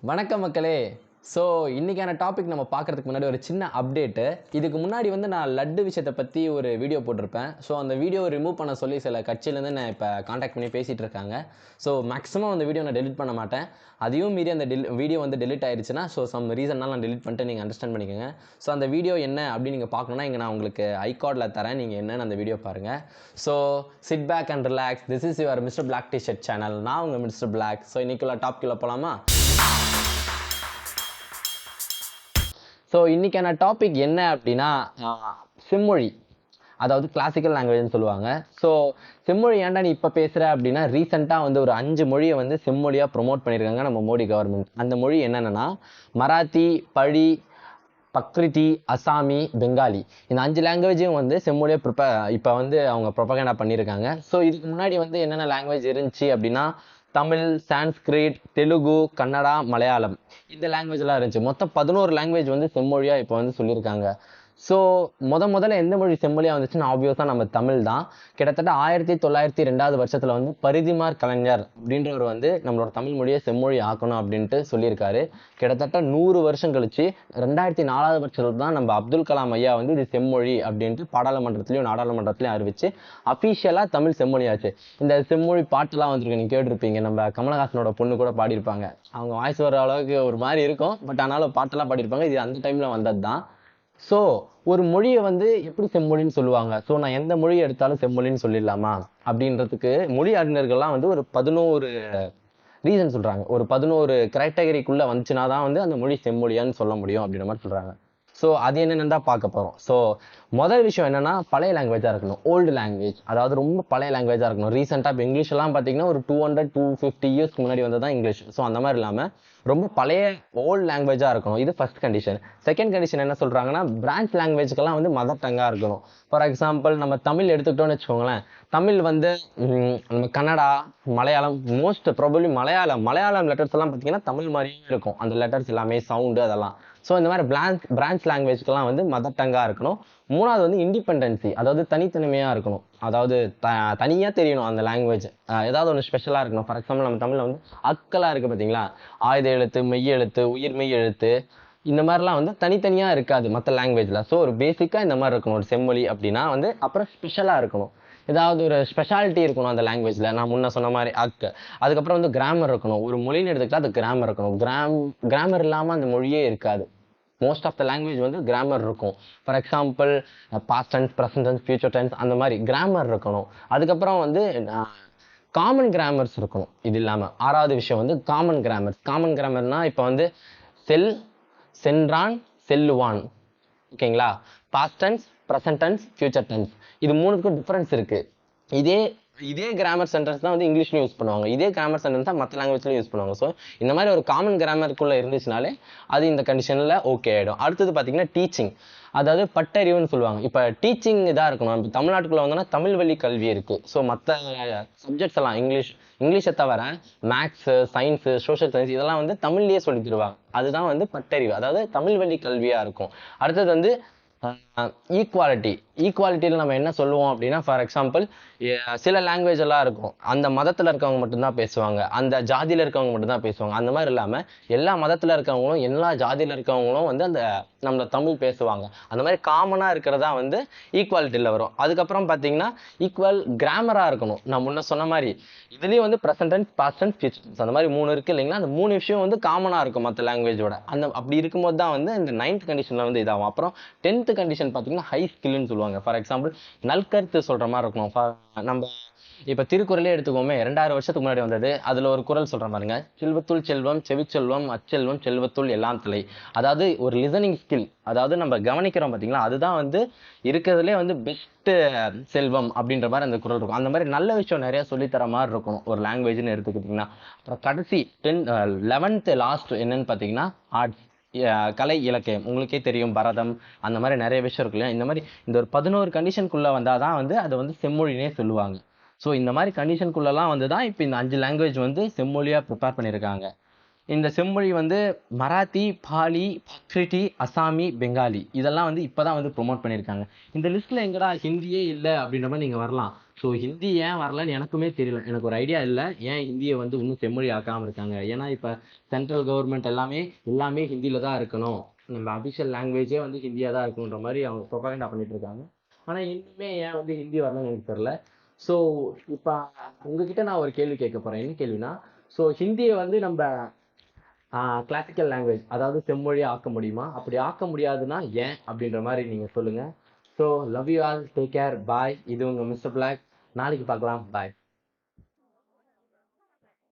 வணக்கம் மக்களே. ஸோ இன்றைக்கான டாபிக் நம்ம பார்க்குறதுக்கு முன்னாடி ஒரு சின்ன அப்டேட்டு. இதுக்கு முன்னாடி நான் லட்டு விஷயத்தை பற்றி ஒரு வீடியோ போட்டிருப்பேன். ஸோ அந்த வீடியோ ரிமூவ் பண்ண சொல்லி சில கட்சியிலேருந்து நான் இப்போ காண்டாக்ட் பண்ணி பேசிகிட்டு இருக்காங்க. ஸோ மேக்ஸிமம் அந்த வீடியோ நான் டெலிட் பண்ண மாட்டேன். அதையும் மீறி அந்த வீடியோ டெலிட் ஆயிடுச்சுன்னா சம் ரீசன்னால் நான் டெலிட் பண்ணிட்டு நீங்கள் அண்டர்ஸ்டாண்ட் பண்ணிக்கோங்க. ஸோ அந்த வீடியோ என்ன அப்படின்னு நீங்கள் பார்க்கணுன்னா இங்கே நான் உங்களுக்கு ஐகார்டில் தரேன். நீங்கள் என்னென்னு அந்த வீடியோ பாருங்கள். So sit back and relax. This is your mister black T-shirt channel. நான் உங்கள் மிஸ்டர் பிளாக். ஸோ இன்றைக்குள்ள டாப்பிக்கில் போகலாமா? ஸோ இன்றைக்கான டாபிக் என்ன அப்படின்னா செம்மொழி, அதாவது கிளாசிக்கல் லாங்குவேஜ்னு சொல்லுவாங்க. ஸோ செம்மொழி ஏன்டா நீ இப்போ பேசுகிற அப்படின்னா, ரீசெண்டாக ஒரு 5 மொழியை செம்மொழியாக ப்ரொமோட் பண்ணியிருக்காங்க நம்ம மோடி கவர்மெண்ட். அந்த மொழி என்னென்னா மராத்தி, பழி, பக்ரிதி, அசாமி, பெங்காலி. இந்த 5 லாங்குவேஜையும் செம்மொழியாக இப்போ அவங்க ப்ரொபகண்டா பண்ணியிருக்காங்க. ஸோ இதுக்கு முன்னாடி என்னென்ன லாங்குவேஜ் இருந்துச்சு அப்படின்னா, தமிழ், சான்ஸ்கிரிட், தெலுங்கு, கன்னடா, மலையாளம், இந்த லாங்குவேஜ்லாம் இருந்துச்சு. மொத்தம் 11 லாங்குவேஜ் செம்மொழியாக இப்போ சொல்லியிருக்காங்க. ஸோ முதல்ல எந்த மொழி செம்மொழியாக வந்துச்சுன்னா ஆப்வியஸாக நம்ம தமிழ் தான். கிட்டத்தட்ட 1902 வருஷத்தில் பரிதிமார் கலைஞர் அப்படின்றவர் நம்மளோட தமிழ் மொழியை செம்மொழி ஆக்கணும் அப்படின்ட்டு சொல்லியிருக்காரு. கிட்டத்தட்ட 100 வருஷம் கழிச்சு 2004 வருஷத்தில் தான் நம்ம அப்துல் கலாம் ஐயா இது செம்மொழி அப்படின்ட்டு பாராளுமன்றத்திலையும் நாடாளுமன்றத்திலையும் அறிவிச்சு அஃபீஷியலாக தமிழ் செம்மொழியாச்சு. இந்த செம்மொழி பாட்டெல்லாம் வந்திருக்கு, நீங்கள் கேட்டிருப்பீங்க. நம்ம கமலஹாசனோட பொண்ணு கூட பாடியிருப்பாங்க. அவங்க வாய்ஸ் வர அளவுக்கு ஒரு மாதிரி இருக்கும், பட் ஆனாலும் பாட்டெல்லாம் பாடியிருப்பாங்க. இது அந்த டைமில் வந்தது தான். ஸோ ஒரு மொழியை எப்படி செம்மொழின்னு சொல்லுவாங்க. ஸோ நான் எந்த மொழியை எடுத்தாலும் செம்மொழின்னு சொல்லிடலாமா அப்படின்றதுக்கு மொழி அறிஞர்கள்லாம் ஒரு 11 ரீசன் சொல்கிறாங்க. ஒரு 11 கிரைட்டகரிக்குள்ளே வந்துச்சுன்னா தான் அந்த மொழி செம்மொழியான்னு சொல்ல முடியும் அப்படின்ற மாதிரி சொல்கிறாங்க. ஸோ அது என்னென்னு தான் பார்க்க போகிறோம். ஸோ முதல் விஷயம் என்னென்னா, பழைய லாங்குவேஜாக இருக்கணும். ஓல்டு லாங்குவேஜ், அதாவது ரொம்ப பழைய லாங்குவேஜாக இருக்கணும். ரீசெண்டாக இப்போ இங்கிலீஷ்லாம் பார்த்தீங்கன்னா ஒரு 200-250 இயர்ஸ்க்கு முன்னாடி தான் இங்கிலீஷ். ஸோ அந்த மாதிரி இல்லாமல் ரொம்ப பழைய ஓல்டு லாங்குவேஜாக இருக்கணும். இது ஃபர்ஸ்ட் கண்டிஷன். செகண்ட் கண்டிஷன் என்ன சொல்கிறாங்கன்னா, பிரான்ச் லாங்குவேஜ்க்கெல்லாம் மதர் டங்காக இருக்கணும். ஃபார் எக்ஸாம்பிள் நம்ம தமிழ் எடுத்துக்கிட்டோன்னு வச்சுக்கோங்களேன். தமிழ் நம்ம Kannada, Malayalam, most probably Malayalam letters எல்லாம் பார்த்தீங்கன்னா தமிழ் மாதிரியே இருக்கும். அந்த லெட்டர்ஸ் எல்லாமே சவுண்டு அதெல்லாம். ஸோ இந்த மாதிரி பிரான்ச் லாங்குவேஜ்க்கெல்லாம் மதர் டங்காக இருக்கணும். மூணாவது இண்டிபெண்டன்சி, அதாவது தனித்தன்மையாக இருக்கணும். அதாவது தனியாக தெரியணும் அந்த லாங்குவேஜ். ஏதாவது ஒன்று ஸ்பெஷலாக இருக்கணும். ஃபார் எக்ஸாம்பிள் நம்ம தமிழில் அக்கெல்லாம் இருக்குது பார்த்தீங்களா, ஆயுத எழுத்து, மெய் எழுத்து, உயிர் மெய் எழுத்து, இந்த மாதிரிலாம் தனித்தனியாக இருக்காது மற்ற லாங்குவேஜில். ஸோ ஒரு பேசிக்காக இந்த மாதிரி இருக்கணும் ஒரு செம்மொழி அப்படின்னா. அப்புறம் ஸ்பெஷலாக இருக்கணும், ஏதாவது ஒரு ஸ்பெஷாலிட்டி இருக்கணும் அந்த லாங்குவேஜில். நான் முன்ன சொன்ன மாதிரி அதுக்கப்புறம் கிராமர் இருக்கணும். ஒரு மொழின்னு எடுத்துக்கிட்டால் அது கிராமர் இருக்கணும். கிராமர் இல்லாமல் அந்த மொழியே இருக்காது. Most of the language grammar இருக்கும். For example past tense, present tense, future tense, அந்த மாதிரி கிராமர் இருக்கணும். அதுக்கப்புறம் காமன் கிராமர்ஸ் இருக்கணும். இது இல்லாமல் 6வது விஷயம் காமன் கிராமர்ஸ். காமன் கிராமர்னால் இப்போ செல், சென்றான், செல்லுவான், ஓகேங்களா. Past tense, present tense, future tense, இது மூணுக்கும் டிஃப்ரென்ஸ் இருக்குது. இதே கிராமர் சென்டென்ஸ் தான் இங்கிலீஷ்லையும் யூஸ் பண்ணுவாங்க. இதே கிராமர் சென்டென்ஸ் தான் மற்ற லாங்குவேஜ்லையும் யூஸ் பண்ணுவாங்க. ஸோ இந்த மாதிரி ஒரு காமன் கிராமருக்குள்ளே இருந்துச்சுனாலே அது இந்த கண்டிஷனில் ஓகே ஆகிடும். அடுத்தது பார்த்தீங்கன்னா டீச்சிங், அதாவது பட்டறிவுன்னு சொல்லுவாங்க. இப்போ டீச்சிங் இதாக இருக்கணும். இப்போ தமிழ்நாட்டுக்குள்ளே வந்தோன்னா தமிழ் வழி கல்வி இருக்குது. ஸோ மற்ற சப்ஜெக்ட்ஸ் எல்லாம் இங்கிலீஷை தவிர மேக்ஸு, சயின்ஸு, சோஷியல் சயின்ஸ் இதெல்லாம் தமிழ்லேயே சொல்லி தருவாங்க. அதுதான் பட்டறிவு, அதாவது தமிழ் வழி கல்வியாக இருக்கும். அடுத்தது ஈக்குவாலிட்டியில் நம்ம என்ன சொல்லுவோம் அப்படின்னா, ஃபார் எக்ஸாம்பிள் சில லாங்குவேஜ் எல்லாம் இருக்கும், அந்த மதத்தில் இருக்கவங்க மட்டும்தான் பேசுவாங்க, அந்த ஜாதியில் இருக்கவங்க மட்டும்தான் பேசுவாங்க. அந்த மாதிரி இல்லாமல் எல்லா மதத்தில் இருக்கவங்களும் எல்லா ஜாதியில் இருக்கவங்களும் அந்த நம்ம தமிழ் பேசுவாங்க. அந்த மாதிரி காமனாக இருக்கிறதா ஈக்குவாலிட்டியில் வரும். அதுக்கப்புறம் பார்த்தீங்கன்னா ஈக்குவல் கிராமராக இருக்கணும். நான் முன்ன சொன்ன மாதிரி இதுலேயும் present tense, past tense, future tense, அந்த மாதிரி 3 இருக்குது இல்லைங்களா. அந்த 3 விஷயம் காமனாக இருக்கும் மற்ற லாங்குவேஜோட. அப்படி இருக்கும்போது தான் இந்த 9th கண்டிஷனில் இதாகும். அப்புறம் 10th கண்டிஷன் பார்த்தீங்கன்னா ஹை ஸ்கில்னு சொல்லுவாங்க. ஃபார் எக்ஸாம்பிள் நல்கருத்து சொல்கிற மாதிரி இருக்கணும். நம்ம இப்போ திருக்குறளே எடுத்துக்கோமே, 2000 வருஷத்துக்கு முன்னாடி வந்தது. அதில் ஒரு குறள் சொல்கிற மாதிரிங்க, செல்வத்துள் செல்வம், செவிச்செல்வம், அச்செல்வம், செல்வத்துள் எல்லாம் தலை. அதாவது ஒரு லிசனிங் ஸ்கில், அதாவது நம்ம கவனிக்கிறோம் பார்த்தீங்களா, அதுதான் இருக்கிறதுலே பெஸ்ட்டு செல்வம் அப்படின்ற மாதிரி அந்த குறள் இருக்கும். அந்த மாதிரி நல்ல விஷயம் நிறையா சொல்லித்தர மாதிரி இருக்கணும் ஒரு லாங்குவேஜ்னு எடுத்துக்கிட்டிங்கன்னா. அப்புறம் கடைசி 11th லாஸ்ட் என்னன்னு பார்த்தீங்கன்னா ஆர்ட்ஸ், கலை இலக்கியம். உங்களுக்கே தெரியும், பரதம், அந்த மாதிரி நிறைய விஷயம் இருக்கு இல்லையா. இந்த மாதிரி இந்த ஒரு 11 கண்டிஷனுக்குள்ளே வந்தால் தான் அதை செம்மொழினே சொல்லுவாங்க. ஸோ இந்த மாதிரி கண்டிஷனுக்குள்ளெல்லாம் தான் இப்போ இந்த 5 லாங்குவேஜ் செம்மொழியாக ப்ரிப்பேர் பண்ணியிருக்காங்க. இந்த செம்மொழி மராத்தி, பாலி, பக்ரிதி, அசாமி, பெங்காலி இதெல்லாம் இப்போ தான் ப்ரொமோட் பண்ணியிருக்காங்க. இந்த லிஸ்ட்டில் எங்கடா ஹிந்தியே இல்லை அப்படின்ற மாதிரி நீங்கள் வரலாம். ஸோ ஹிந்தி ஏன் வரலன்னு எனக்குமே தெரியல. எனக்கு ஒரு ஐடியா இல்லை ஏன் ஹிந்தியை வந்து இன்னும் செம்மொழி ஆக்காமல் இருக்காங்க. ஏன்னா இப்போ சென்ட்ரல் கவர்மெண்ட் எல்லாமே ஹிந்தியில் தான் இருக்கணும், நம்ம அபிஷியல் லாங்குவேஜே வந்து ஹிந்தியாக தான் இருக்கணுன்ற மாதிரி அவங்க ப்ரொபகண்டா பண்ணிட்டு இருக்காங்க. ஆனால் இன்னுமே ஏன் வந்து ஹிந்தி வரலன்னு எனக்கு தெரியல. ஸோ இப்போ உங்ககிட்ட நான் ஒரு கேள்வி கேட்க போகிறேன். என்ன கேள்வினா, ஸோ ஹிந்தியை வந்து நம்ம கிளாசிக்கல் லாங்குவேஜ் அதாவது செம்மொழியை ஆக்க முடியுமா? அப்படி ஆக்க முடியாதுன்னா ஏன் அப்படின்ற மாதிரி நீங்கள் சொல்லுங்கள். So love you all, take care, bye. இது உங்கள் மிஸ்டர் பிளாக். நாளைக்கு பார்க்கலாம், பாய்.